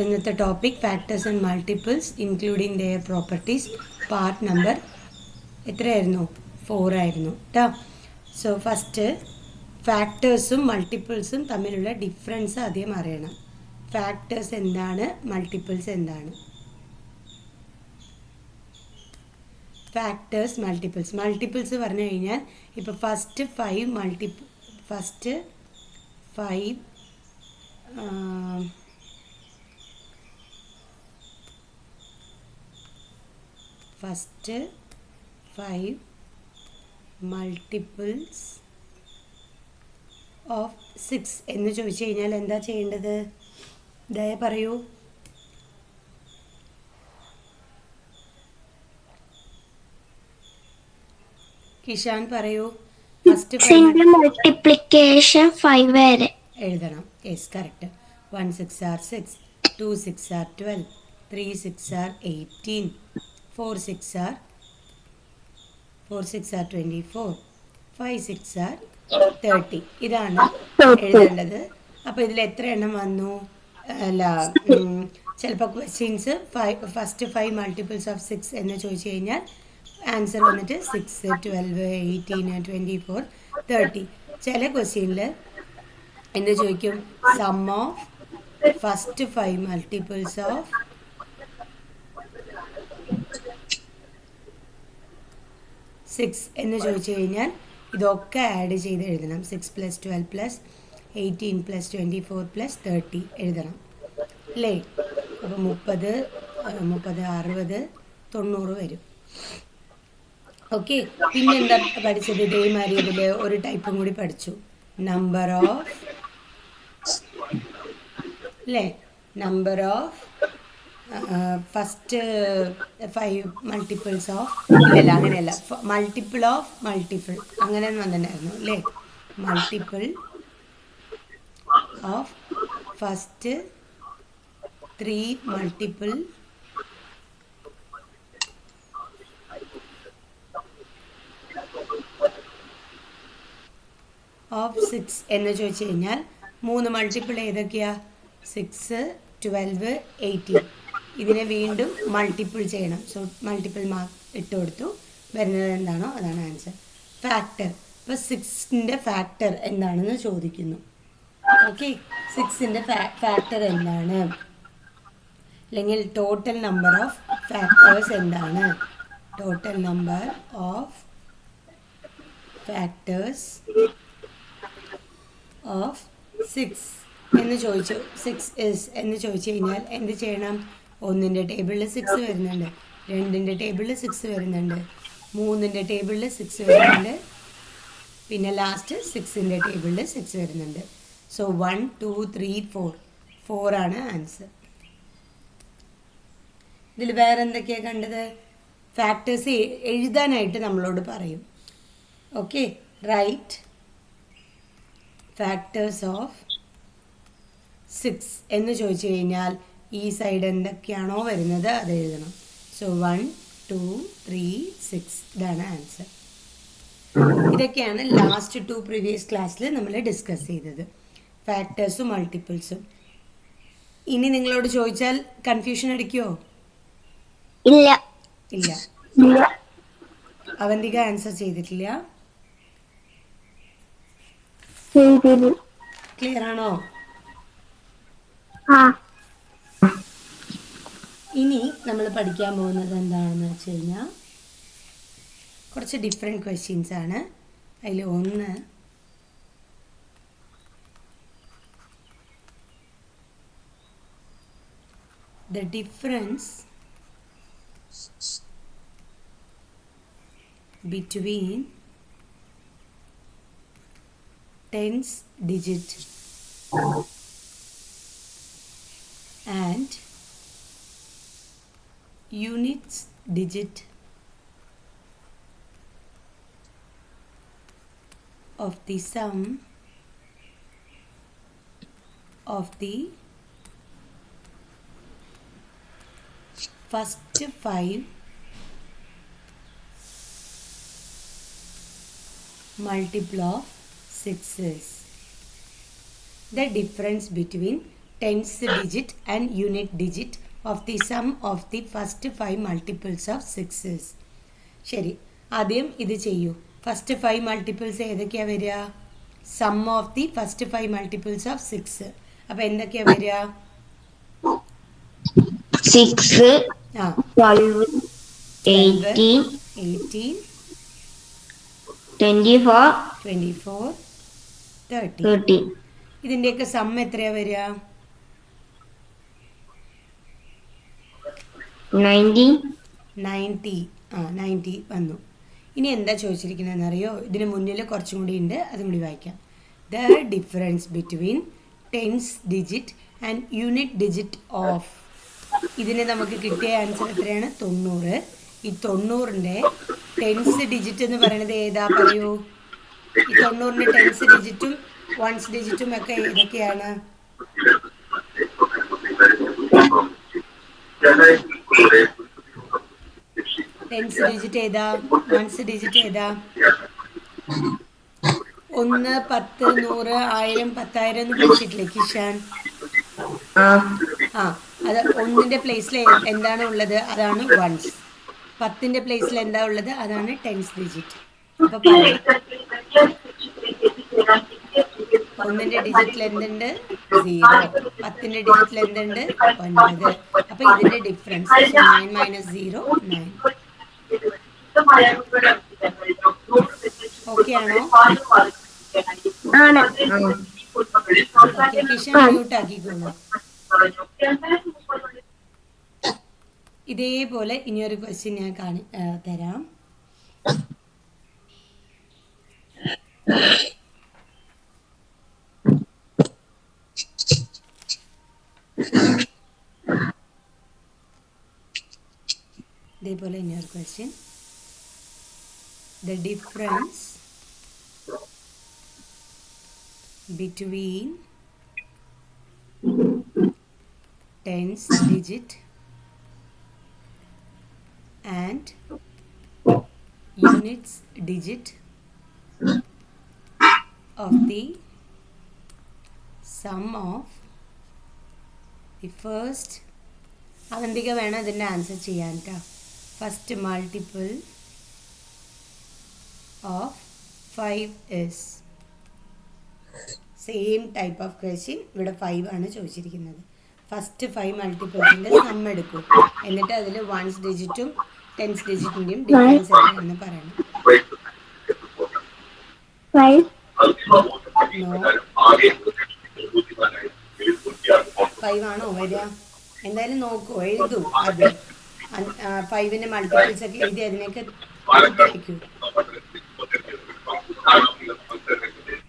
ഇന്നത്തെ topic factors and multiples including their properties part number എത്രയായിരുന്നു 4 ആയിരുന്നു കേട്ടോ. സോ ഫസ്റ്റ് ഫാക്ടേഴ്സും മൾട്ടിപ്പിൾസും തമ്മിലുള്ള ഡിഫറൻസ് ആദ്യം അറിയണം. ഫാക്ടേഴ്സ് എന്താണ്, മൾട്ടിപ്പിൾസ് എന്താണ്? ഫാക്ടേഴ്സ് മൾട്ടിപ്പിൾസ് പറഞ്ഞു കഴിഞ്ഞാൽ ഇപ്പോൾ ഫസ്റ്റ് ഫൈവ് മൾട്ടിപ്പിൾസ് ഓഫ് 6 എന്ന് ചോദിച്ചു കഴിഞ്ഞാൽ എന്താ ചെയ്യേണ്ടത്? ദയ പറയൂ. കിഷാൻ പറയൂ. ഫസ്റ്റ് മൾട്ടിപ്ലിക്കേഷൻ 5 വരെ എഴുതണം. Yes, correct. 1 6 are 6, 2 6 are 12, 3 6 are 18, 4 6 are 24, 5 6 are 30. ഇതാണ് എഴുതേണ്ടത്. അപ്പോൾ ഇതിൽ എത്ര എണ്ണം വന്നു? അല്ല, ചിലപ്പോൾ ക്വസ്റ്റ്യൻസ് ഫസ്റ്റ് 5 മൾട്ടിപ്പിൾസ് ഓഫ് 6 എന്ന് ചോദിച്ചു കഴിഞ്ഞാൽ ആൻസർ വന്നിട്ട് 6 12 18 24 30. ചില ക്വസ്റ്റ്യനിൽ എന്ത് ചോദിക്കും? Sum of first 5 multiples of 6 എന്ന് ചോദിച്ചു കഴിഞ്ഞാൽ ഇതൊക്കെ ആഡ് ചെയ്ത് എഴുതണം. 6 + 12 + 18 + 24 + 30 എഴുതണം അല്ലേ? അപ്പോൾ 30 60 90 വരും. ഓക്കെ. പിന്നെന്താ പഠിച്ചത്? ഇതേമാതിരി ഇതിൽ ഒരു ടൈപ്പും കൂടി പഠിച്ചു. Number of first 5 multiples of ഇല്ലല്ല, അങ്ങനെയല്ല, മൾട്ടിപ്പിൾ ഓഫ് മൾട്ടിപ്പിൾ അങ്ങനെ വന്നിട്ടുണ്ടായിരുന്നു അല്ലേ? Multiple of first 3 multiple of 6 എന്ന് ചോദിച്ചു കഴിഞ്ഞാൽ 3 മൾട്ടിപ്പിൾ ഏതൊക്കെയാ? 6 12 18. ഇതിനെ വീണ്ടും മൾട്ടിപ്പിൾ ചെയ്യണം. സോ മൾട്ടിപ്പിൾ മാർക്ക് ഇട്ട് കൊടുത്തു. വരുന്നത് എന്താണോ അതാണ് ആൻസർ. ഫാക്ടർ. ഇപ്പോൾ 6ൻ്റെ ഫാക്ടർ എന്താണെന്ന് ചോദിക്കുന്നു. ഓക്കെ, 6ൻ്റെ ഫാക്ടർ എന്താണ്? അല്ലെങ്കിൽ ടോട്ടൽ നമ്പർ ഓഫ് ഫാക്ടേഴ്സ് എന്താണ്? Total number of factors of 6 എന്ന് ചോദിച്ചു. 6 is എന്ന് ചോദിച്ചു കഴിഞ്ഞാൽ എന്ത് ചെയ്യണം? 1ൻ്റെ ടേബിളിൽ 6 വരുന്നുണ്ട്, 2ൻ്റെ ടേബിളിൽ 6 വരുന്നുണ്ട്, 3ൻ്റെ ടേബിളിൽ 6 വരുന്നുണ്ട്, പിന്നെ ലാസ്റ്റ് 6ൻ്റെ ടേബിളിൽ 6 വരുന്നുണ്ട്. സോ 1 2 3 4 ആണ് ആൻസർ. ഇതിൽ വേറെ എന്തൊക്കെയാണ് കണ്ടത്? ഫാക്ടേഴ്സ് എഴുതാനായിട്ട് നമ്മളോട് പറയും. ഓക്കെ, റൈറ്റ് ഫാക്ടേഴ്സ് ഓഫ് 6 എന്ന് ചോദിച്ചു കഴിഞ്ഞാൽ ഈ സൈഡ് എന്തൊക്കെയാണോ വരുന്നത് അത് എഴുതണം. സോ 1 2 3 6 ഇതാണ് ആൻസർ. ഇതൊക്കെയാണ് ലാസ്റ്റ് 2 പ്രീവിയസ് ക്ലാസ്സിൽ നമ്മൾ ഡിസ്കസ് ചെയ്തത്, ഫാക്ടേഴ്സും മൾട്ടിപ്പിൾസും. ഇനി നിങ്ങളോട് ചോദിച്ചാൽ കൺഫ്യൂഷൻ അടിക്കുമോ? ഇല്ല. അവന്തിക ആൻസർ ചെയ്തിട്ടില്ല. ക്ലിയർ ആണോ? ഇനി നമ്മൾ പഠിക്കാൻ പോകുന്നത് എന്താണെന്ന് വെച്ച് കഴിഞ്ഞാൽ കുറച്ച് ഡിഫറെൻറ്റ് ക്വസ്റ്റ്യൻസ് ആണ്. അതിൽ ഒന്ന് the difference between tens digit and units digit of the sum of the first 5 multiple of 6 is the difference between tens digit and unit digit of the sum of the first 5 multiples of 6's. ശരി, ആദ്യം ഇത് ചെയ്യൂ. First 5 multiples ഏതൊക്കെയാണ് വരിക? Sum of the first 5 multiples of 6. അപ്പോൾ എന്തൊക്കെയാണ് വരിക? 6, ആ 12, 18, 18, 24, 24, 30. 30. ഇതിൻ്റെയൊക്കെ സം എത്രയാണ് വരിക? 90. 90. 90 വന്നു. ഇനി എന്താ ചോദിച്ചിരിക്കുന്നതെന്ന് അറിയോ? ഇതിന് മുന്നിൽ കുറച്ചും കൂടി ഉണ്ട്, അതും കൂടി വായിക്കാം. The difference between tens digit and unit digit of. ഇതിന് നമുക്ക് കിട്ടിയ ആൻസർ എത്രയാണ്? 90. ഈ 90ൻ്റെ ടെൻസ് ഡിജിറ്റ് എന്ന് പറയുന്നത് ഏതാ പറയൂ? ഈ 90ൻ്റെ ടെൻസ് ഡിജിറ്റും വൺസ് ഡിജിറ്റും ഒക്കെ ഏതൊക്കെയാണ്? ടെൻസ് ഡിജിറ്റ് ഏതാ? വൺസ് ഡിജിറ്റ് ഏതാ? 1, 10, 100, 1000, 10,000 എന്ന് പഠിച്ചിട്ടില്ലേ കിഷാൻ? അത് 1ൻ്റെ പ്ലേസിൽ എന്താണ് ഉള്ളത്? അതാണ് വൺസ്. 10ൻ്റെ പ്ലേസിൽ എന്താ ഉള്ളത്? അതാണ് ടെൻസ് ഡിജിറ്റ്. അപ്പോൾ പറയാം, 1ൻ്റെ ഡിജിറ്റിൽ എന്തുണ്ട്? 0. 10ൻ്റെ ഡിജിറ്റിൽ എന്തുണ്ട്? 9. അപ്പോൾ ഇതിൻ്റെ ഡിഫറൻസ് 9 - 0 9. ഓക്കെ ആണോ? ഓക്കെ, കിഷൻ മ്യൂട്ട് ആക്കിക്കോളൂ. ഇതേപോലെ ഇനിയൊരു ക്വസ്റ്റ്യൻ ഞാൻ തരാം. ഇതേപോലെ ഇനിയൊരു question. The difference between tens digit and units digit of the sum of the first. Avantika വേണം ഇതിൻ്റെ ആൻസർ ചെയ്യാൻ കേട്ടോ. First multiple of 5 is. Same type of question. ഇവിടെ 5 ആണ് ചോദിച്ചിരിക്കുന്നത്. ഫസ്റ്റ് 5 മൾട്ടിപ്പിൾസിൻ്റെ സം എടുക്കും, എന്നിട്ട് അതിൽ വൺസ് ഡിജിറ്റും ടെൻസ് ഡിജിറ്റിൻ്റെയും ഡിഫറൻസ് എത്രയാണെന്ന് പറയണം. 5 ആണോ വരിക? എന്തായാലും നോക്കൂ, എഴുതൂ. അത് 5ൻ്റെ മൾട്ടിപ്പിൾസ് ഒക്കെ എഴുതി അതിനൊക്കെ വയ്ക്കൂ.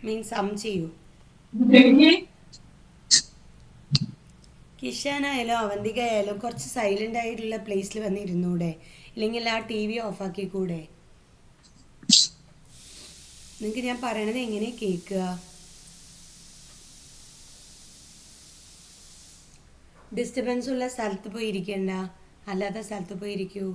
മീൻസ് സം ചെയ്യൂ. കിഷാനായാലും അവന്തിക ആയാലും കുറച്ച് സൈലൻ്റ് ആയിട്ടുള്ള പ്ലേസിൽ വന്നിരുന്നൂടെ? ഇല്ലെങ്കിൽ ആ TV ഓഫാക്കിക്കൂടെ? നിങ്ങൾക്ക് ഞാൻ പറയണത് എങ്ങനെ കേൾക്കുക? ഡിസ്റ്റർബൻസ് ഉള്ള സ്ഥലത്ത് പോയി ഇരിക്കണ്ട, അല്ലാത്ത സ്ഥലത്ത് പോയി ഇരിക്കൂ.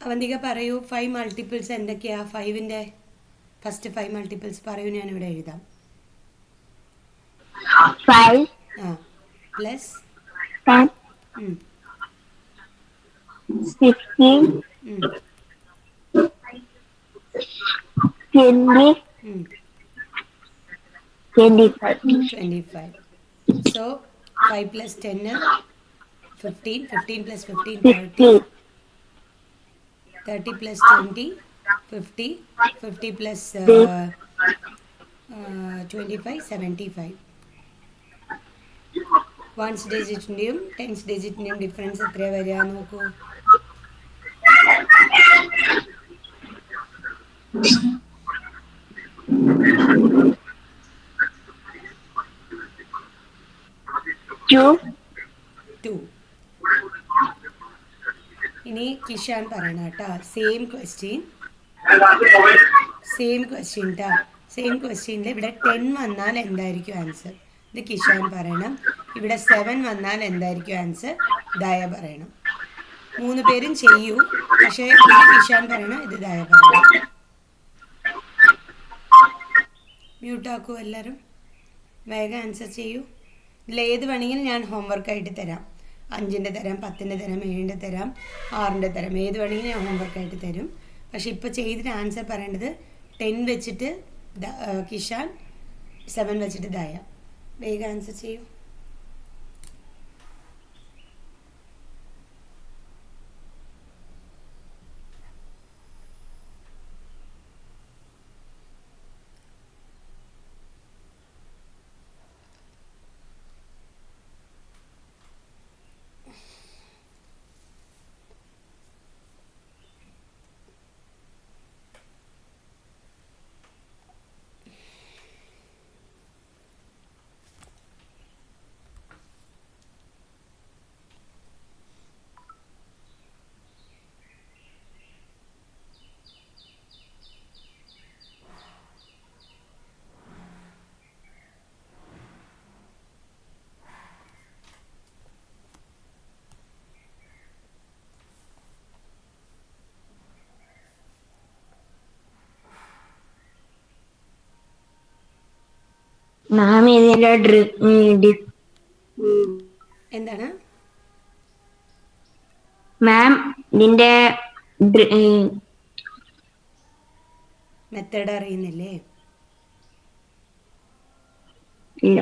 അവന്തിക പറയൂ, 5 മൾട്ടിപ്പിൾസ് എന്തൊക്കെയാ? 5ൻ്റെ ഫസ്റ്റ് 5 മൾട്ടിപ്പിൾസ് പറയൂ, ഞാനിവിടെ എഴുതാം. 5 plus 10 16 20 25. So 5 plus 10 15, 15 plus 15 30, 30 plus 20 50, 50 plus 25, 75. Once ഡിജിറ്റിൻ്റെയും tense ഡിജിറ്റിൻ്റെയും difference എത്രയാണ് വരിക നോക്കൂ. Two. 2. ഇനി കിഷാൻ പറയണം കേട്ടോ. സെയിം ക്വസ്റ്റ്യൻ ട്ടാ. സെയിം ക്വസ്റ്റ്യനിൽ ഇവിടെ 10 വന്നാൽ എന്തായിരിക്കും ആൻസർ? ഇത് കിഷാൻ പറയണം. ഇവിടെ 7 വന്നാൽ എന്തായിരിക്കും ആൻസർ? ദയ പറയണം. 3 പേരും ചെയ്യൂ. പക്ഷേ ഇത് കിഷാൻ പറയണം, ഇത് ദയ പറയണം. മ്യൂട്ടാക്കൂ എല്ലാവരും. വേഗം ആൻസർ ചെയ്യൂ. ഇതിലേത് വേണമെങ്കിലും ഞാൻ ഹോംവർക്കായിട്ട് തരാം. 5ൻ്റെ തരാം, 10ൻ്റെ തരാം, 7ൻ്റെ തരാം, 6ൻ്റെ തരാം. ഏത് വേണമെങ്കിലും ഞാൻ ഹോംവർക്കായിട്ട് തരും. പക്ഷെ ഇപ്പോൾ ചെയ്തിട്ട് ആൻസർ പറയേണ്ടത് 10 വെച്ചിട്ട് കിഷാൻ, 7 വെച്ചിട്ട് ദയ. വേഗം ആൻസർ ചെയ്യൂ. മാം ഇതിന്റെ എന്താണ് മാം ഇതിന്റെ മെത്തേഡ് അറിയുന്നില്ലേ? ഇല്ല.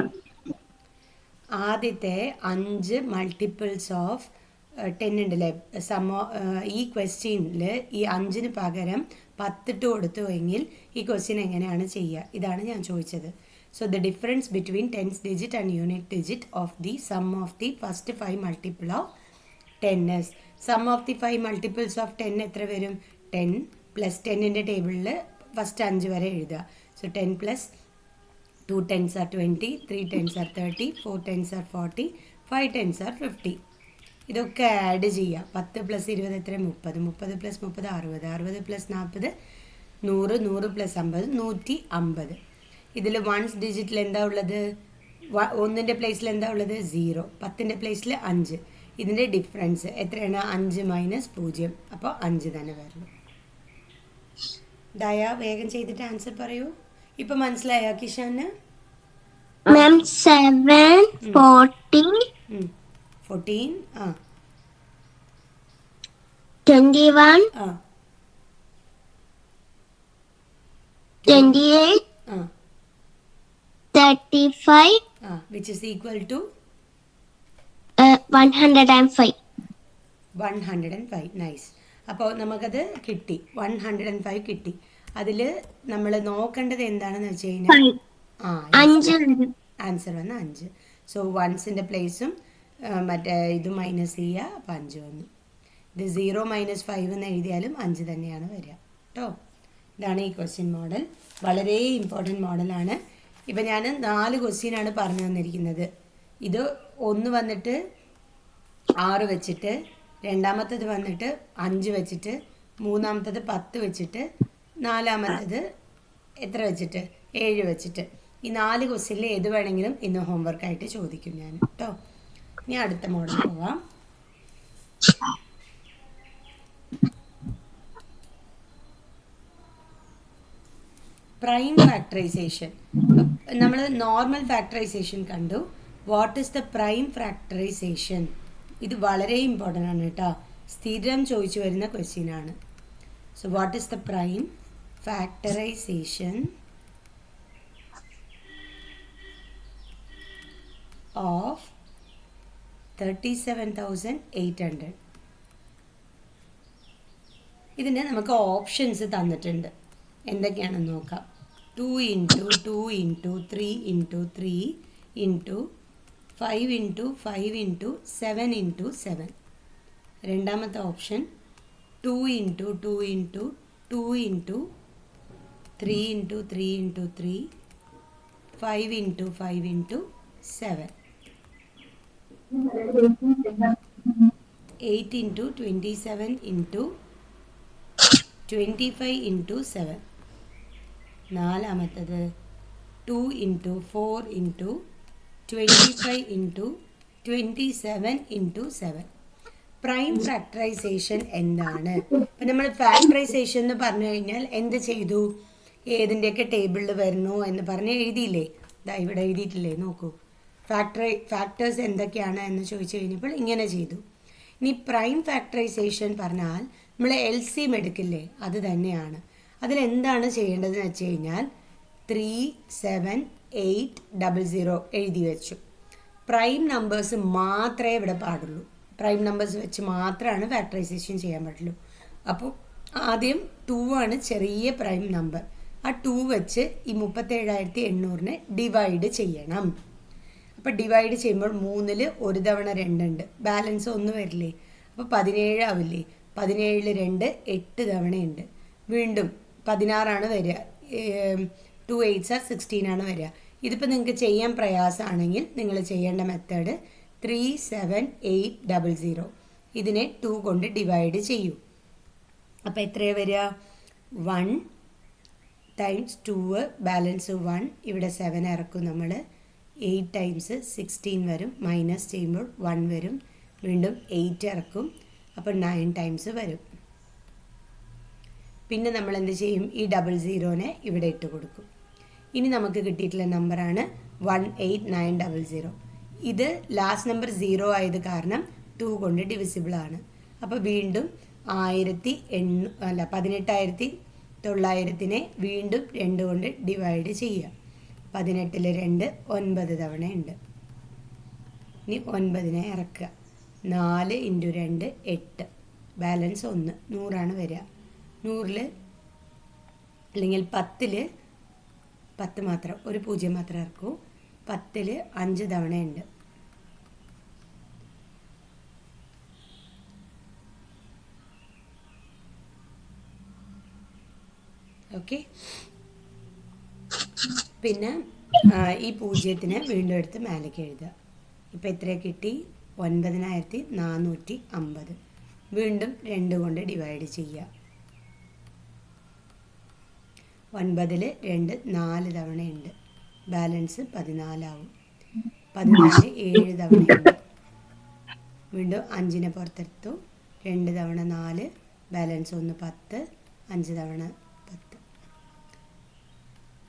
ആദ്യത്തെ 5 മൾട്ടിപ്പിൾസ് ഓഫ് 10 ഉണ്ടല്ലേ ഈ ക്വസ്റ്റ്യനിൽ ഈ 5ന് പകരം 10 ഇട്ട് കൊടുത്തു എങ്കിൽ ഈ ക്വസ്റ്റ്യൻ എങ്ങനെയാണ് ചെയ്യുക? ഇതാണ് ഞാൻ ചോദിച്ചത്. So the difference between tens digit and unit digit of the sum of the first 5 multiple of 10 is. Sum of the 5 multiples of 10 എത്ര വരും? 10 പ്ലസ് 10ൻ്റെ ടേബിളിൽ ഫസ്റ്റ് 5 വരെ എഴുതുക. So 10 plus 2 10s are 20, 3 10s are 30, 4 10s are 40, 5 10s are 50. ഇതൊക്കെ add ചെയ്യുക. 10 plus 20 എത്ര? 30. 30 plus 30 60. 60 plus 40 100. 100 plus 50 150. ഇതിൽ once ഡിജിറ്റിൽ എന്താ ഉള്ളത്? 1ൻ്റെ പ്ലേസിൽ എന്താ ഉള്ളത്? 0. 10ൻ്റെ പ്ലേസിൽ 5. ഇതിൻ്റെ ഡിഫറൻസ് എത്രയാണ്? 5 മൈനസ് 0. അപ്പോൾ 5 തന്നെ വരുള്ളൂ. ദയ വേഗം ചെയ്തിട്ട് ആൻസർ പറയൂ. ഇപ്പൊ മനസ്സിലായോ കിഷാന്? മാം 7 14 14 21 28 35 which is equal to 105. 105. Nice. അപ്പോൾ നമുക്കത് കിട്ടി. 105 കിട്ടി. അതിൽ നമ്മൾ നോക്കേണ്ടത് എന്താണെന്ന് വെച്ച് കഴിഞ്ഞാൽ ആൻസർ വന്ന് 5. സോ വൺസിൻ്റെ പ്ലേസും മറ്റേ ഇത് മൈനസ് ചെയ്യുക. അപ്പോൾ 5 വന്നു. ഇത് 0 മൈനസ് 5 എന്ന് എഴുതിയാലും 5 തന്നെയാണ് വരിക കേട്ടോ. ഇതാണ് ഈ ക്വസ്റ്റ്യൻ മോഡൽ. വളരെ ഇമ്പോർട്ടൻറ്റ് മോഡലാണ്. ഇപ്പം ഞാൻ 4 ക്വസ്റ്റ്യനാണ് പറഞ്ഞു തന്നിരിക്കുന്നത്. ഇത് ഒന്ന് വന്നിട്ട് 6 വെച്ചിട്ട്, രണ്ടാമത്തേത് വന്നിട്ട് 5 വെച്ചിട്ട്, മൂന്നാമത്തേത് 10 വെച്ചിട്ട്, നാലാമത്തേത് എത്ര വെച്ചിട്ട്? 7 വെച്ചിട്ട്. ഈ 4 ക്വസ്റ്റ്യനിൽ ഏത് വേണമെങ്കിലും ഇന്ന് ഹോംവർക്കായിട്ട് ചോദിക്കും ഞാൻ കേട്ടോ. ഇനി അടുത്ത മോഡൽ പോവാം. Prime factorisation. നമ്മൾ നോർമൽ ഫാക്ടറൈസേഷൻ കണ്ടു. What is the prime factorisation? ഇത് വളരെ ഇമ്പോർട്ടൻ്റ് ആണ് കേട്ടോ. സ്ഥിരം ചോദിച്ചു വരുന്ന ക്വസ്റ്റ്യൻ ആണ്. So what is the prime factorisation of 37,800? ഇതിന് നമുക്ക് ഓപ്ഷൻസ് തന്നിട്ടുണ്ട്. എന്തൊക്കെയാണെന്ന് നോക്കാം. 2 into 2 into 3 into 3 into 5 into 5 into 7 into 7. രണ്ടാമത്തെ option 2 into 2 into 2 into 3 into 3 into 3 5 into 5 into 7. 8 into 27 into 25 into 7. നാലാമത്തത് 2 into 4 into 25 into 27 into 7. Prime factorisation എന്താണ്? ഇപ്പം നമ്മൾ ഫാക്ടറൈസേഷൻ എന്ന് പറഞ്ഞു കഴിഞ്ഞാൽ എന്ത് ചെയ്തു? ഏതിൻ്റെയൊക്കെ ടേബിളിൽ വരുന്നു എന്ന് പറഞ്ഞ് എഴുതിയില്ലേ? ഇതാ ഇവിടെ എഴുതിയിട്ടില്ലേ, നോക്കൂ. ഫാക്ടേഴ്സ് എന്തൊക്കെയാണ് എന്ന് ചോദിച്ചു കഴിഞ്ഞപ്പോൾ ഇങ്ങനെ ചെയ്തു. ഇനി പ്രൈം ഫാക്ടറൈസേഷൻ പറഞ്ഞാൽ നമ്മൾ LCM എടുക്കില്ലേ, അത് തന്നെയാണ്. അതിലെന്താണ് ചെയ്യേണ്ടതെന്ന് വെച്ച് കഴിഞ്ഞാൽ 3 7 8 00 എഴുതി വെച്ചു. പ്രൈം നമ്പേഴ്സ് മാത്രമേ ഇവിടെ പാടുള്ളൂ. പ്രൈം നമ്പേഴ്സ് വെച്ച് മാത്രമാണ് ഫാക്ടറൈസേഷൻ ചെയ്യാൻ പറ്റുള്ളൂ. അപ്പോൾ ആദ്യം 2 ആണ് ചെറിയ പ്രൈം നമ്പർ. ആ 2 വെച്ച് ഈ 37,800 ഡിവൈഡ് ചെയ്യണം. അപ്പോൾ ഡിവൈഡ് ചെയ്യുമ്പോൾ 3-ൽ ഒരു തവണ 2 ഉണ്ട്, ബാലൻസ് 1 വരില്ലേ? അപ്പോൾ 17 ആവില്ലേ? 17-ൽ 2 8 തവണയുണ്ട്. വീണ്ടും 16 വരിക. 2 8s are 16 വരിക. ഇതിപ്പോൾ നിങ്ങൾക്ക് ചെയ്യാൻ പ്രയാസമാണെങ്കിൽ നിങ്ങൾ ചെയ്യേണ്ട മെത്തേഡ് 3 7 8 00 ഇതിനെ 2 കൊണ്ട് ഡിവൈഡ് ചെയ്യൂ. അപ്പോൾ എത്രയാണ് വരിക? 1 ടൈംസ് 2 ബാലൻസ് 1, ഇവിടെ 7 ഇറക്കും നമ്മൾ. 8 ടൈംസ് 16 വരും, മൈനസ് ചെയ്യുമ്പോൾ 1 വരും. വീണ്ടും 8 ഇറക്കും, അപ്പോൾ 9 ടൈംസ് വരും. പിന്നെ നമ്മൾ എന്ത് ചെയ്യും? ഈ 00നെ ഇവിടെ ഇട്ട് കൊടുക്കും. ഇനി നമുക്ക് കിട്ടിയിട്ടുള്ള നമ്പറാണ് 18900. ഇത് ലാസ്റ്റ് നമ്പർ 0 ആയത് കാരണം 2 കൊണ്ട് ഡിവിസിബിൾ ആണ്. അപ്പോൾ വീണ്ടും 18,900 വീണ്ടും 2 കൊണ്ട് ഡിവൈഡ് ചെയ്യുക. 18-ൽ 2 9 തവണയുണ്ട്. ഇനി 9നെ ഇറക്കുക. 4 ഇൻറ്റു 2 8, ബാലൻസ് 1, 100 വരിക. 100-ൽ അല്ലെങ്കിൽ 10-ൽ 10 മാത്രം, ഒരു 0 മാത്രം ഇറക്കൂ. 10-ൽ 5 തവണയുണ്ട്. ഓക്കെ. പിന്നെ ഈ 0നെ വീണ്ടും എടുത്ത് മേലേക്ക് എഴുതുക. ഇപ്പോൾ എത്ര കിട്ടി? 9450. വീണ്ടും 2 കൊണ്ട് ഡിവൈഡ് ചെയ്യുക. 9-ൽ 2 4 തവണയുണ്ട്, ബാലൻസ് 14 ആവും. 14 7 തവണയുണ്ട്. വീണ്ടും 5നെ പുറത്തെടുത്തു. 2 തവണ 4, ബാലൻസ് 1 10, 5 തവണ 10,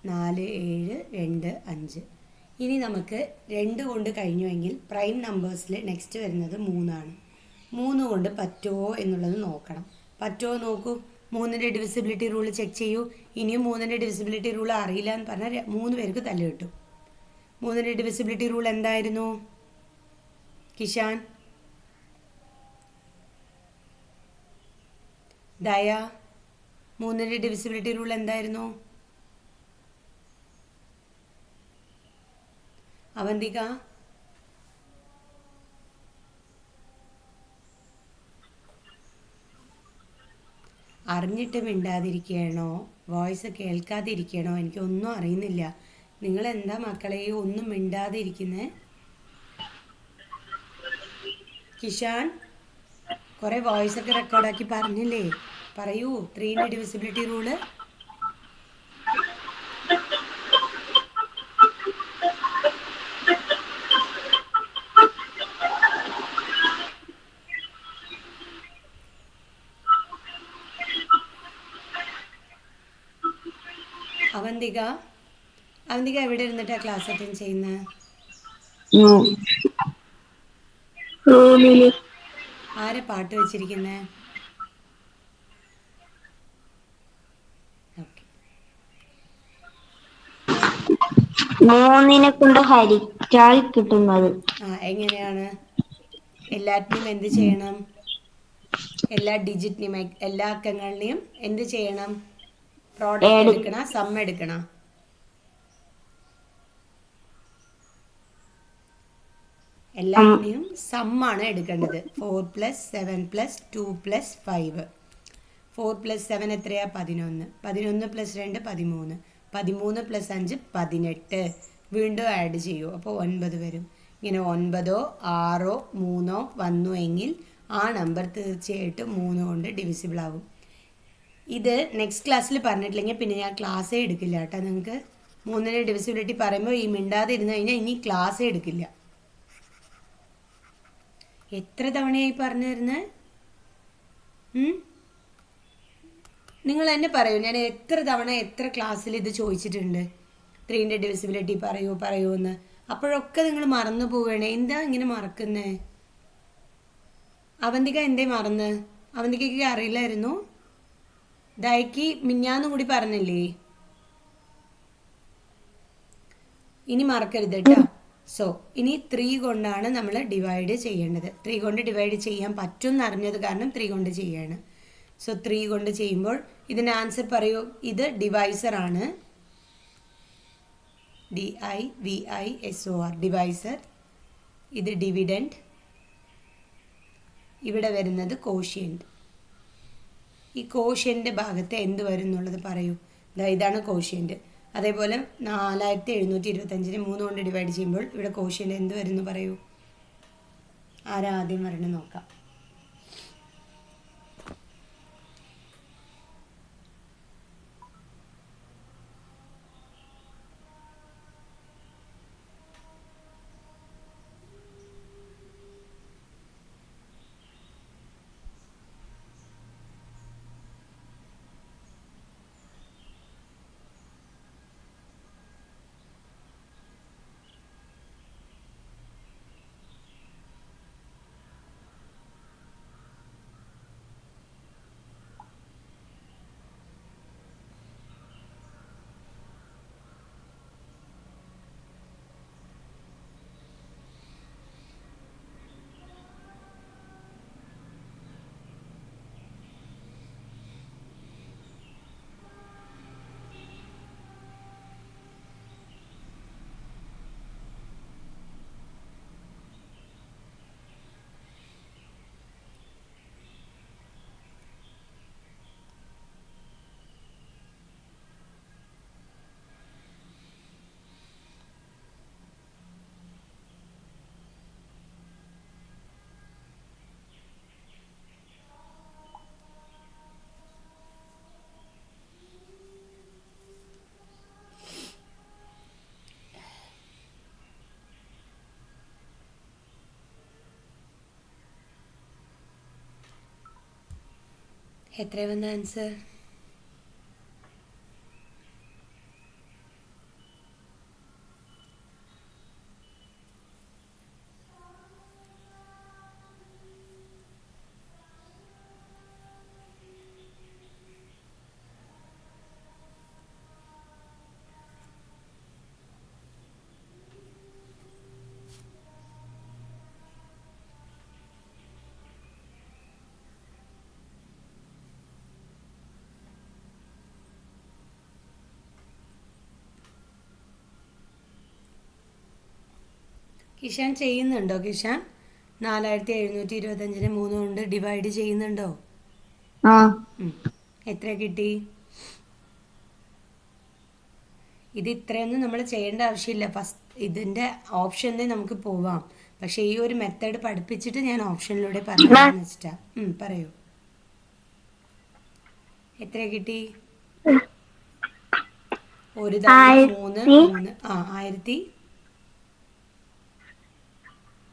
4 7 2 5. ഇനി നമുക്ക് 2 കൊണ്ട് കഴിഞ്ഞുവെങ്കിൽ പ്രൈം നമ്പേഴ്സിൽ നെക്സ്റ്റ് വരുന്നത് 3 ആണ്. 3 കൊണ്ട് പറ്റുമോ എന്നുള്ളത് നോക്കണം. പറ്റുമോ നോക്കൂ. 3ൻ്റെ ഡിവിസിബിലിറ്റി റൂൾ ചെക്ക് ചെയ്യൂ. ഇനിയും 3ൻ്റെ ഡിവിസിബിലിറ്റി റൂൾ അറിയില്ല എന്ന് പറഞ്ഞാൽ 3 പേർക്ക് തല്ല് കിട്ടും. 3ൻ്റെ ഡിവിസിബിലിറ്റി റൂൾ എന്തായിരുന്നു കിഷാൻ? ദയ, 3ൻ്റെ ഡിവിസിബിലിറ്റി റൂൾ എന്തായിരുന്നു? അവന്തിക, അറിഞ്ഞിട്ട് മിണ്ടാതിരിക്കണോ, വോയിസ് കേൾക്കാതിരിക്കണോ, എനിക്കൊന്നും അറിയുന്നില്ല. നിങ്ങളെന്താ മക്കളെ ഒന്നും മിണ്ടാതിരിക്കുന്നേ? കിഷാൻ, കുറേ വോയിസൊക്കെ റെക്കോർഡാക്കി പറഞ്ഞില്ലേ? പറയൂ 3ൻ്റെ ഡിവിസിബിലിറ്റി റൂള്. അവന്തിക, അവന്തിക എവിടെ ഇരുന്നിട്ടാ ക്ലാസ് അറ്റൻഡ് ചെയ്യുന്നത്? ആരെ പാട്ട് വെച്ചിരിക്കുന്നേ? ഓക്കെ. 3നെ കൊണ്ട് ഹരിച്ചാൽ കിട്ടുന്നത്. എങ്ങനെയാണ്? എല്ലാറ്റിനും എന്ത് ചെയ്യണം? എല്ലാ ഡിജിറ്റിനെയും എല്ലാ അക്കങ്ങളിനെയും എന്ത് ചെയ്യണം? പ്രോഡക്റ്റ് എടുക്കണം, സം എടുക്കണം. എല്ലാത്തിനെയും സമ്മാണ് എടുക്കേണ്ടത്. 4 + 7 + 2 + 5. 4 + 7 എത്രയാ? 11. 11 + 2 13. 13 + 5 18. വീണ്ടും ആഡ് ചെയ്യൂ, അപ്പോൾ 9 വരും. ഇങ്ങനെ 9ഓ 6ഓ 3ഓ വന്നു എങ്കിൽ ആ നമ്പർ തീർച്ചയായിട്ടും 3 കൊണ്ട് ഡിവിസിബിൾ ആകും. ഇത് നെക്സ്റ്റ് ക്ലാസ്സിൽ പറഞ്ഞിട്ടില്ലെങ്കിൽ പിന്നെ ഞാൻ ക്ലാസ്സേ എടുക്കില്ല കേട്ടോ. നിങ്ങൾക്ക് 3ന്റെ ഡിവിസിബിലിറ്റി പറയുമ്പോൾ ഈ മിണ്ടാതെ ഇരുന്ന് കഴിഞ്ഞാൽ ഇനി ക്ലാസ്സേ എടുക്കില്ല. എത്ര തവണയായി പറഞ്ഞു തരുന്നത്? നിങ്ങൾ തന്നെ പറയൂ, ഞാൻ എത്ര തവണ എത്ര ക്ലാസ്സിൽ ഇത് ചോദിച്ചിട്ടുണ്ട്. 3ന്റെ ഡിവിസിബിലിറ്റി പറയൂ എന്ന്. അപ്പോഴൊക്കെ നിങ്ങൾ മറന്നു പോവുകയാണ്. എന്താ ഇങ്ങനെ മറക്കുന്നേ? അവന്തിക എന്തേ മറന്ന്? അവന്തികയ്ക്ക് അറിയില്ലായിരുന്നു? ദയക്ക് മിഞ്ഞാന്ന് കൂടി പറഞ്ഞില്ലേ? ഇനി മറക്കരുത് കേട്ടോ. സോ ഇനി 3 കൊണ്ടാണ് നമ്മൾ ഡിവൈഡ് ചെയ്യേണ്ടത്. 3 കൊണ്ട് ഡിവൈഡ് ചെയ്യാൻ പറ്റും എന്നറിഞ്ഞത് കാരണം 3 കൊണ്ട് ചെയ്യാണ്. സോ 3 കൊണ്ട് ചെയ്യുമ്പോൾ ഇതിൻ്റെ ആൻസർ പറയൂ. ഇത് ഡിവൈസർ ആണ്, DIVISOR, ഡിവൈസർ. ഇത് ഡിവിഡൻഡ്. ഇവിടെ വരുന്നത് കോഷ്യൻ്റ്. ഈ കോഷ്യൻ്റെ ഭാഗത്ത് എന്ത് വരും എന്നുള്ളത് പറയൂ. ഇതാണ് കോഷ്യൻ്റ്. അതേപോലെ 4725 3 കൊണ്ട് ഡിവൈഡ് ചെയ്യുമ്പോൾ ഇവിടെ കോഷ്യൻ്റ് എന്ത് വരും എന്ന് പറയൂ. ആരാ ആദ്യം വരണം നോക്കാം. എത്ര വന്ന ആൻസർ? കിഷാൻ ചെയ്യുന്നുണ്ടോ? കിഷാൻ 4725 3 കൊണ്ട് ഡിവൈഡ് ചെയ്യുന്നുണ്ടോ? എത്ര കിട്ടി? ഇത് ഇത്രയൊന്നും നമ്മൾ ചെയ്യേണ്ട ആവശ്യമില്ല. ഫസ്റ്റ് ഇതിൻ്റെ ഓപ്ഷനിൽ നമുക്ക് പോവാം. പക്ഷേ ഈ ഒരു മെത്തേഡ് പഠിപ്പിച്ചിട്ട് ഞാൻ ഓപ്ഷനിലൂടെ പറഞ്ഞതെന്ന് വെച്ചിട്ടാ. പറയൂ, എത്ര കിട്ടി? ഒരു തവണ 3 3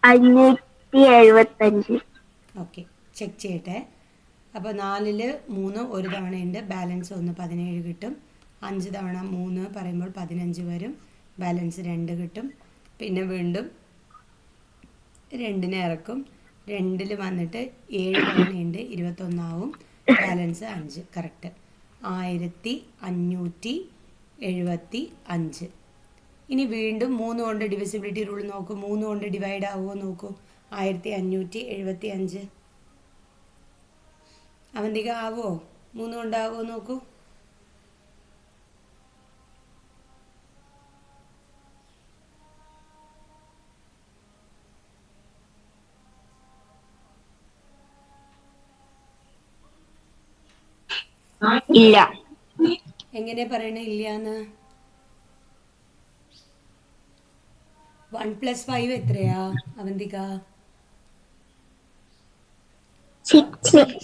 1575. ഓക്കെ, ചെക്ക് ചെയ്യട്ടെ. അപ്പോൾ 4ൽ 3 ഒരു തവണയുണ്ട്, ബാലൻസ് 1 17 കിട്ടും. 5 തവണ 3 പറയുമ്പോൾ 15 വരും, ബാലൻസ് 2 കിട്ടും. പിന്നെ വീണ്ടും 2നെ ഇറക്കും. 2ൽ വന്നിട്ട് 7 തവണയുണ്ട്, 21 ആവും, ബാലൻസ് 5. കറക്റ്റ്, 1575. ഇനി വീണ്ടും 3 കൊണ്ട് ഡിവിസിബിലിറ്റി റൂൾ നോക്കൂ. 3 കൊണ്ട് ഡിവൈഡ് ആവുമോ നോക്കൂ. 1575. അവന്തിക ആവോ? 3 കൊണ്ടാവോ നോക്കൂ. ഇല്ല. എങ്ങനെ പറയണേ ഇല്ലാന്ന്? 1 + 5 എത്രയാ അവന്തിക? 6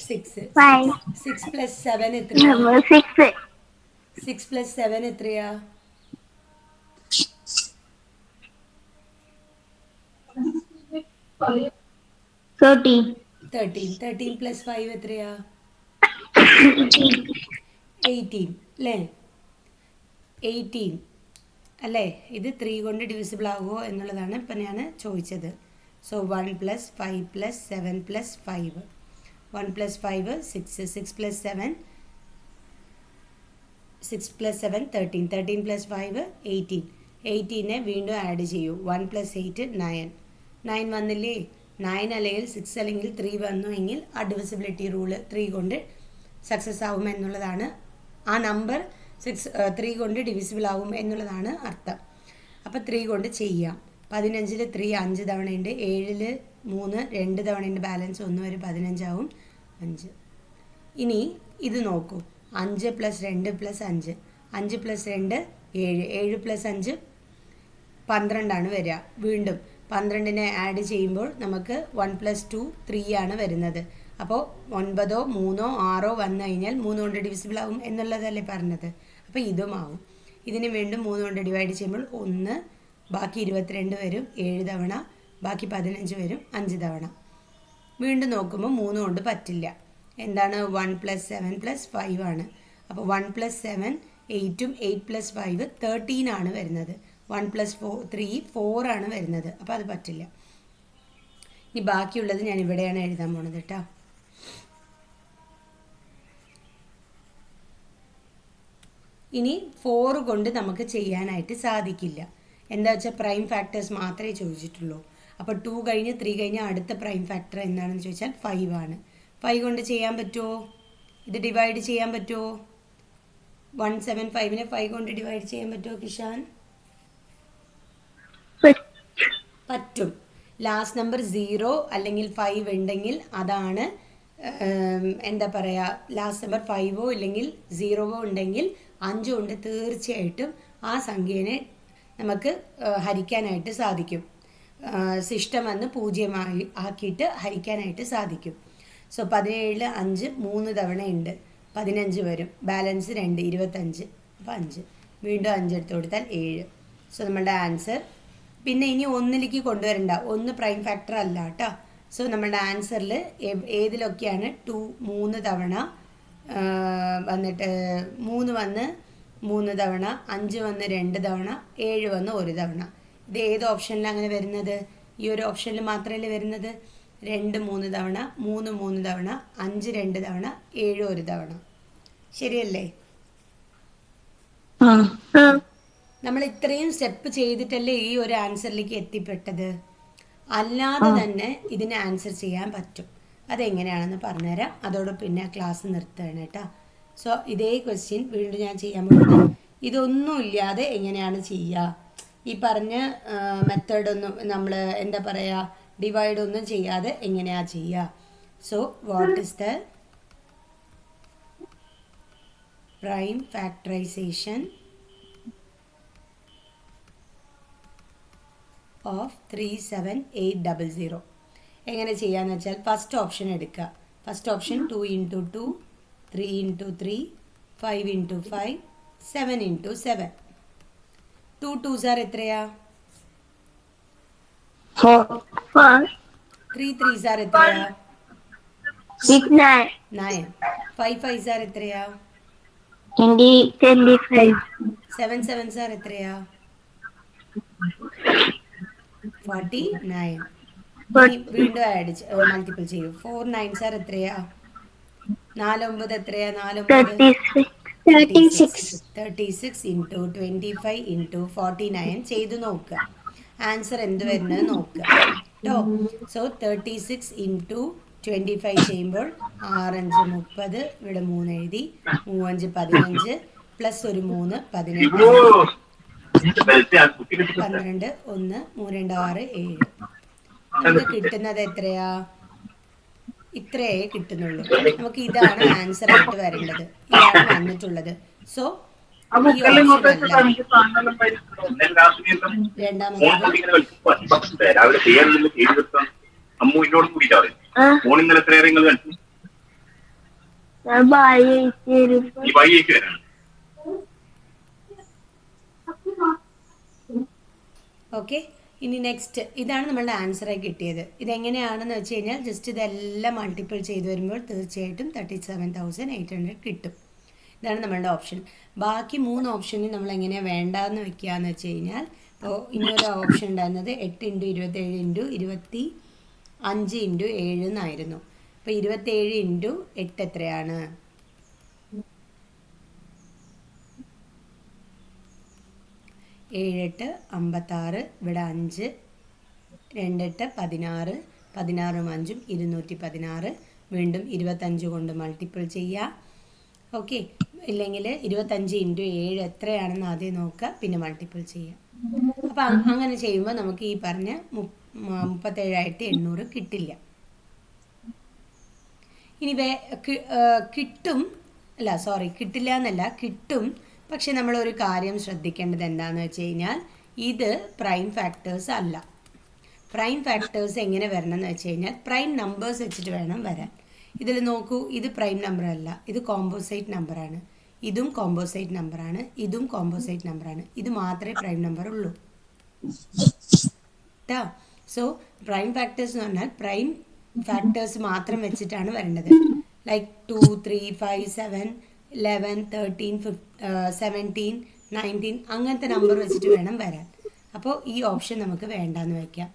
6. 5 6 + 7 എത്രയാ? 6 6 + 7 എത്രയാ? 13 13. 13 + 5 എത്രയാ? 18 അല്ലേ? 18 അല്ലേ? ഇത് 3 കൊണ്ട് ഡിവിസിബിൾ ആകുമോ എന്നുള്ളതാണ് ഇപ്പം ഞാൻ ചോദിച്ചത്. സോ 1 + 5 + 7 + 5. 1 + 5 6. 6 + 7 6 + 7 13. 13 + 5 18. 18നെ വീണ്ടും ആഡ് ചെയ്യൂ. 1 + 8 9. 9 വന്നില്ലേ? 9 അല്ലെങ്കിൽ 6 അല്ലെങ്കിൽ 3 വന്നു എങ്കിൽ ആ ഡിവിസിബിലിറ്റി റൂള് 3 കൊണ്ട് സക്സസ് ആവും എന്നുള്ളതാണ്. ആ നമ്പർ 3 കൊണ്ട് ഡിവിസിബിൾ ആവും എന്നുള്ളതാണ് അർത്ഥം. അപ്പോൾ 3 കൊണ്ട് ചെയ്യാം. 15ൽ 3 5 തവണയുണ്ട്. 7ൽ 3 2 തവണയുണ്ട്. ബാലൻസ് 1 വരെ 15 ആവും. 5. ഇനി ഇത് നോക്കൂ. 5 + 2 + 5. 5 + 2 7. 7 + 5 12 വരിക. വീണ്ടും 12നെ ആഡ് ചെയ്യുമ്പോൾ നമുക്ക് 1 + 2 3 ആണ് വരുന്നത്. അപ്പോൾ 9 3 6 വന്നു കഴിഞ്ഞാൽ 3 കൊണ്ട് ഡിവിസിബിൾ ആവും എന്നുള്ളതല്ലേ പറഞ്ഞത്. അപ്പോൾ ഇതും ആവും. ഇതിനെ വീണ്ടും 3 കൊണ്ട് ഡിവൈഡ് ചെയ്യുമ്പോൾ 1, ബാക്കി 22 വരും 7 തവണ, ബാക്കി 15 വരും 5 തവണ. വീണ്ടും നോക്കുമ്പോൾ 3 കൊണ്ട് പറ്റില്ല. എന്താണ്? 1 + 7 + 5 ആണ്. അപ്പോൾ 1 + 7 8ഉം 8 + 5 13 ആണ് വരുന്നത്. 1 + 3 4 ആണ് വരുന്നത്. അപ്പോൾ അത് പറ്റില്ല. ഇനി ബാക്കിയുള്ളത് ഞാൻ ഇവിടെയാണ് എഴുതാൻ പോണത് കേട്ടോ. ഇനി 4 കൊണ്ട് നമുക്ക് ചെയ്യാനായിട്ട് സാധിക്കില്ല. എന്താ വെച്ചാൽ പ്രൈം ഫാക്ടേഴ്സ് മാത്രമേ ചോദിച്ചിട്ടുള്ളൂ. അപ്പോൾ 2 കഴിഞ്ഞ് 3 കഴിഞ്ഞ് അടുത്ത പ്രൈം ഫാക്ടർ എന്താണെന്ന് ചോദിച്ചാൽ 5 ആണ്. 5 കൊണ്ട് ചെയ്യാൻ പറ്റുമോ? ഇത് ഡിവൈഡ് ചെയ്യാൻ പറ്റുമോ? 175നെ 5 കൊണ്ട് ഡിവൈഡ് ചെയ്യാൻ പറ്റുമോ കിഷാൻ? പറ്റും. ലാസ്റ്റ് നമ്പർ 0 അല്ലെങ്കിൽ 5 ഉണ്ടെങ്കിൽ അതാണ് എന്താ പറയുക, ലാസ്റ്റ് നമ്പർ 5ഓ ഇല്ലെങ്കിൽ 0ഓ ഉണ്ടെങ്കിൽ 5 കൊണ്ട് തീർച്ചയായിട്ടും ആ സംഖ്യേനെ നമുക്ക് ഹരിക്കാനായിട്ട് സാധിക്കും. സിസ്റ്റം എന്ന് 0 ആക്കിയിട്ട് ഹരിക്കാനായിട്ട് സാധിക്കും. സോ 17ൽ 5 3 തവണ ഉണ്ട്. 15 വരും. ബാലൻസ് 2 25. അപ്പോൾ 5 വീണ്ടും 5 എടുത്ത് കൊടുത്താൽ 7. സോ നമ്മുടെ ആൻസർ. പിന്നെ ഇനി 1ലേക്ക് കൊണ്ടുവരണ്ട. 1 പ്രൈം ഫാക്ടർ അല്ല കേട്ടോ. സോ നമ്മുടെ ആൻസറിൽ ഏതിലൊക്കെയാണ് 3 തവണ വന്നിട്ട് 3 വന്ന് 3 തവണ, 5 വന്ന് 2 തവണ, 7 വന്ന് 1 തവണ. ഇത് ഏത് ഓപ്ഷനിലാണ് അങ്ങനെ വരുന്നത്? ഈ ഒരു ഓപ്ഷനിൽ മാത്രമല്ലേ വരുന്നത്. 2 3 തവണ, 3 3 തവണ, 5 2 തവണ, 7 1 തവണ. ശരിയല്ലേ? നമ്മൾ ഇത്രയും സ്റ്റെപ്പ് ചെയ്തിട്ടല്ലേ ഈ ഒരു ആൻസറിലേക്ക് എത്തിപ്പെട്ടത്. അല്ലാതെ തന്നെ ഇതിന് ആൻസർ ചെയ്യാൻ പറ്റും. അതെങ്ങനെയാണെന്ന് പറഞ്ഞുതരാം. അതോടെ പിന്നെ ക്ലാസ് നിർത്തുകയാണ് കേട്ടോ. സോ ഇതേ ക്വസ്റ്റ്യൻ വീണ്ടും ഞാൻ ചെയ്യാൻ പോകുന്നത്. ഇതൊന്നും ഇല്ലാതെ എങ്ങനെയാണ് ചെയ്യുക? ഈ പറഞ്ഞ മെത്തേഡൊന്നും നമ്മൾ എന്താ പറയുക, ഡിവൈഡ് ഒന്നും ചെയ്യാതെ എങ്ങനെയാണ് ചെയ്യുക? So what is the prime factorisation of 37800? എങ്ങനെ ചെയ്യാന്ന് വെച്ചാൽ ഫസ്റ്റ് ഓപ്ഷൻ എടുക്കുക. First option 2 × 2, 3 × 3, 5 × 5, 7 × 7. 2 2s are എത്രയാ? 4 3 3s are എത്രയാ? 6 9. 5 5s are എത്രയാ? 25 7 7s are എത്രയാ? 49. ഇനി വീണ്ടും മൾട്ടിപ്പിൾ ചെയ്യൂ. 4 9s are എത്രയാ? 4 9 എത്രയാ? 4 9 36. 36 × 25 × 49 ചെയ്ത് നോക്കുക. ആൻസർ എന്ത് വരുന്നത് നോക്കുക കേട്ടോ. സോ 36 × 25 ചെയ്യുമ്പോൾ 6 5 30, ഇവിടെ 3 എഴുതി, 3 5 15 പ്ലസ് ഒരു 3 18 12 1 3 2 6 7. നമുക്ക് കിട്ടുന്നത് എത്രയാ? ഇത്രയേ കിട്ടുന്നുള്ളൂ. നമുക്ക് ഇതാണ് ആൻസർ ആയിട്ട് വരേണ്ടത്. ഇതാണ് വന്നിട്ടുള്ളത്. സോ ഈ ഓപ്ഷൻ അല്ല. രണ്ടാമത്തേത് ഓക്കെ. ഇനി നെക്സ്റ്റ്, ഇതാണ് നമ്മളുടെ ആൻസറായി കിട്ടിയത്. ഇതെങ്ങനെയാണെന്ന് വെച്ച് കഴിഞ്ഞാൽ ജസ്റ്റ് ഇതെല്ലാം മൾട്ടിപ്പിൾ ചെയ്ത് വരുമ്പോൾ തീർച്ചയായിട്ടും 37,800 കിട്ടും. ഇതാണ് നമ്മളുടെ ഓപ്ഷൻ. ബാക്കി 3 ഓപ്ഷനിൽ നമ്മൾ എങ്ങനെയാണ് വേണ്ടാന്ന് വെക്കുക എന്ന് വെച്ച് കഴിഞ്ഞാൽ, ഇപ്പോൾ ഇനിയൊരു ഓപ്ഷൻ ഉണ്ടായിരുന്നത് 8 × 27 × 25 × 7 എന്നായിരുന്നു. അപ്പോൾ 27 × 8 എത്രയാണ്? 7 8 56, ഇവിടെ 5, 2 8 16, 16 5 216, വീണ്ടും 25 കൊണ്ട് മൾട്ടിപ്പിൾ ചെയ്യുക. ഓക്കെ, ഇല്ലെങ്കിൽ 25 × 7 എത്രയാണെന്ന് ആദ്യം നോക്കുക, പിന്നെ മൾട്ടിപ്പിൾ ചെയ്യുക. അപ്പം അങ്ങനെ ചെയ്യുമ്പോൾ നമുക്ക് ഈ പറഞ്ഞ 37,800 കിട്ടില്ല. ഇനി കിട്ടും, കിട്ടില്ല എന്നല്ല, കിട്ടും. പക്ഷെ നമ്മളൊരു കാര്യം ശ്രദ്ധിക്കേണ്ടത് എന്താണെന്ന് വെച്ച് കഴിഞ്ഞാൽ, ഇത് പ്രൈം ഫാക്ടേഴ്സ് അല്ല. പ്രൈം ഫാക്ടേഴ്സ് എങ്ങനെ വരണം എന്ന് വെച്ച് കഴിഞ്ഞാൽ, പ്രൈം നമ്പേഴ്സ് വെച്ചിട്ട് വേണം വരാൻ. ഇതിൽ നോക്കൂ, ഇത് പ്രൈം നമ്പർ അല്ല, ഇത് കോമ്പോസൈറ്റ് നമ്പറാണ്. ഇതും കോമ്പോസൈറ്റ് നമ്പറാണ്, ഇതും കോമ്പോസൈറ്റ് നമ്പറാണ്. ഇത് മാത്രമേ പ്രൈം നമ്പർ ഉള്ളൂ കേട്ടോ. സോ പ്രൈം ഫാക്ടേഴ്സ് എന്ന് പറഞ്ഞാൽ പ്രൈം ഫാക്ടേഴ്സ് മാത്രം വെച്ചിട്ടാണ് വരേണ്ടത്. ലൈക്ക് 2 3 5 7 11 13 17 19 അങ്ങനത്തെ നമ്പർ വെച്ചിട്ട് വേണം വരാൻ. അപ്പോൾ ഈ ഓപ്ഷൻ നമുക്ക് വേണ്ടാന്ന് വയ്ക്കാം.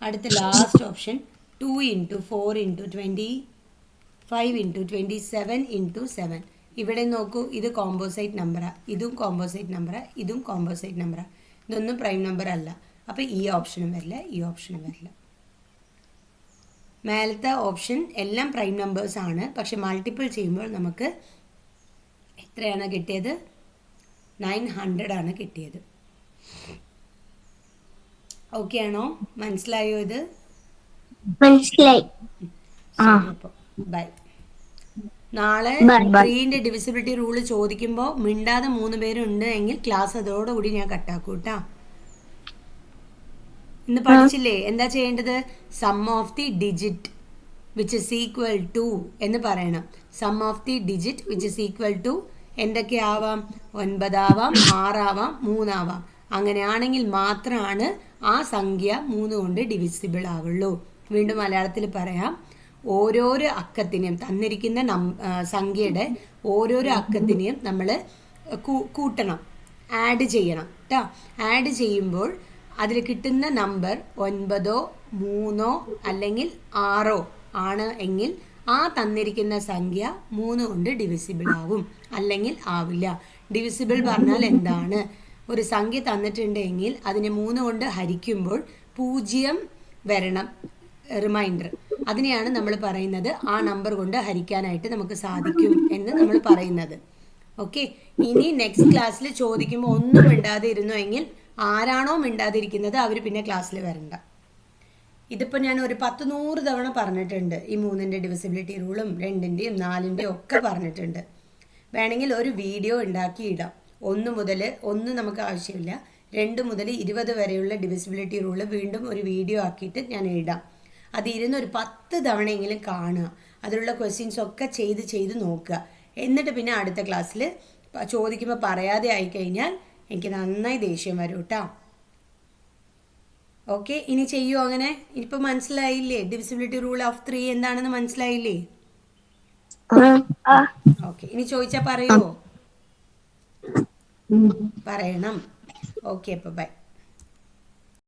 അടുത്ത ലാസ്റ്റ് ഓപ്ഷൻ 2 × 4 × 25 × 27 × 7. ഇവിടെ നോക്കൂ, ഇത് കോമ്പോസൈറ്റ് നമ്പറാണ്, ഇതും കോമ്പോസൈറ്റ് നമ്പറാണ്, ഇതും കോമ്പോസൈറ്റ് നമ്പറാണ്. ഇതൊന്നും പ്രൈം നമ്പർ അല്ല. അപ്പോൾ ഈ ഓപ്ഷനും വരില്ല, ഈ ഓപ്ഷനും വരില്ല. മേലത്തെ ഓപ്ഷൻ എല്ലാം പ്രൈം നമ്പേഴ്സ് ആണ്. പക്ഷെ മൾട്ടിപ്പിൾ ചെയ്യുമ്പോൾ നമുക്ക് എത്രയാണ് കിട്ടിയത്? 900 ആണ് കിട്ടിയത്. ഓക്കെ ആണോ? മനസ്സിലായോ? ഇത് മനസ്സിലായി. അപ്പോൾ ബൈ. നാളെ 3ന്റെ ഡിവിസിബിലിറ്റി റൂള് ചോദിക്കുമ്പോൾ മിണ്ടാതെ 3 പേരുണ്ട് എങ്കിൽ ക്ലാസ് അതോടുകൂടി ഞാൻ കട്ടാക്കും കേട്ടോ. ഇന്ന് പഠിച്ചില്ലേ എന്താ ചെയ്യേണ്ടത്? Sum of the digit which is equal to എന്ന് പറയണം. Sum of the digit which is equal to എന്തൊക്കെയാവാം? 9 ആവാം, 6 ആവാം, 3 ആവാം. അങ്ങനെയാണെങ്കിൽ മാത്രമാണ് ആ സംഖ്യ 3 കൊണ്ട് ഡിവിസിബിൾ ആവുള്ളൂ. വീണ്ടും മലയാളത്തിൽ പറയാം. ഓരോരോ അക്കത്തിനെയും, തന്നിരിക്കുന്ന സംഖ്യയുടെ ഓരോരോ അക്കത്തിനെയും നമ്മൾ കൂട്ടണം, ആഡ് ചെയ്യണം കേട്ടോ. ആഡ് ചെയ്യുമ്പോൾ അതിൽ കിട്ടുന്ന നമ്പർ 9 3 അല്ലെങ്കിൽ 6 ആണ് എങ്കിൽ ആ തന്നിരിക്കുന്ന സംഖ്യ 3 കൊണ്ട് ഡിവിസിബിൾ ആവും, അല്ലെങ്കിൽ ആവില്ല. ഡിവിസിബിൾ പറഞ്ഞാൽ എന്താണ്? ഒരു സംഖ്യ തന്നിട്ടുണ്ടെങ്കിൽ അതിനെ 3 കൊണ്ട് ഹരിക്കുമ്പോൾ 0 വരണം, റിമൈൻഡർ. അതിനെയാണ് നമ്മൾ പറയുന്നത് ആ നമ്പർ കൊണ്ട് ഹരിക്കാനായിട്ട് നമുക്ക് സാധിക്കും എന്ന് നമ്മൾ പറയുന്നത്. ഓക്കെ, ഇനി നെക്സ്റ്റ് ക്ലാസ്സിൽ ചോദിക്കുമ്പോൾ ഒന്നും മിണ്ടാതെ ഇരുന്നു എങ്കിൽ ആരാണോ മിണ്ടാതിരിക്കുന്നത് അവർ പിന്നെ ക്ലാസ്സിൽ വരണ്ട. ഇതിപ്പോൾ ഞാൻ ഒരു 100 തവണ പറഞ്ഞിട്ടുണ്ട്. ഈ 3ന്റെ ഡിവിസിബിലിറ്റി റൂളും 2ന്റെയും 4ന്റെയും ഒക്കെ പറഞ്ഞിട്ടുണ്ട്. വേണമെങ്കിൽ ഒരു വീഡിയോ ഉണ്ടാക്കി ഇടാം. 1 മുതൽ 1 നമുക്ക് ആവശ്യമില്ല, 2 മുതൽ 20 വരെയുള്ള ഡിവിസിബിലിറ്റി റൂള് വീണ്ടും ഒരു വീഡിയോ ആക്കിയിട്ട് ഞാൻ ഇടാം. അത് ഇരുന്ന് ഒരു 10 തവണയെങ്കിലും കാണുക, അതിലുള്ള ക്വസ്റ്റ്യൻസ് ഒക്കെ ചെയ്ത് നോക്കുക. എന്നിട്ട് പിന്നെ അടുത്ത ക്ലാസ്സിൽ ചോദിക്കുമ്പോൾ പറയാതെ ആയിക്കഴിഞ്ഞാൽ എനിക്ക് നന്നായി ദേഷ്യം വരും കേട്ടോ. ഓക്കെ, ഇനി ചെയ്യൂ അങ്ങനെ. ഇപ്പം മനസ്സിലായില്ലേ? ഡിവിസിബിലിറ്റി റൂൾ ഓഫ് 3 എന്താണെന്ന് മനസ്സിലായില്ലേ? ഓക്കെ, ഇനി ചോദിച്ചാൽ പറയുമോ? പറയണം. ഓക്കെ, അപ്പോൾ ബൈ.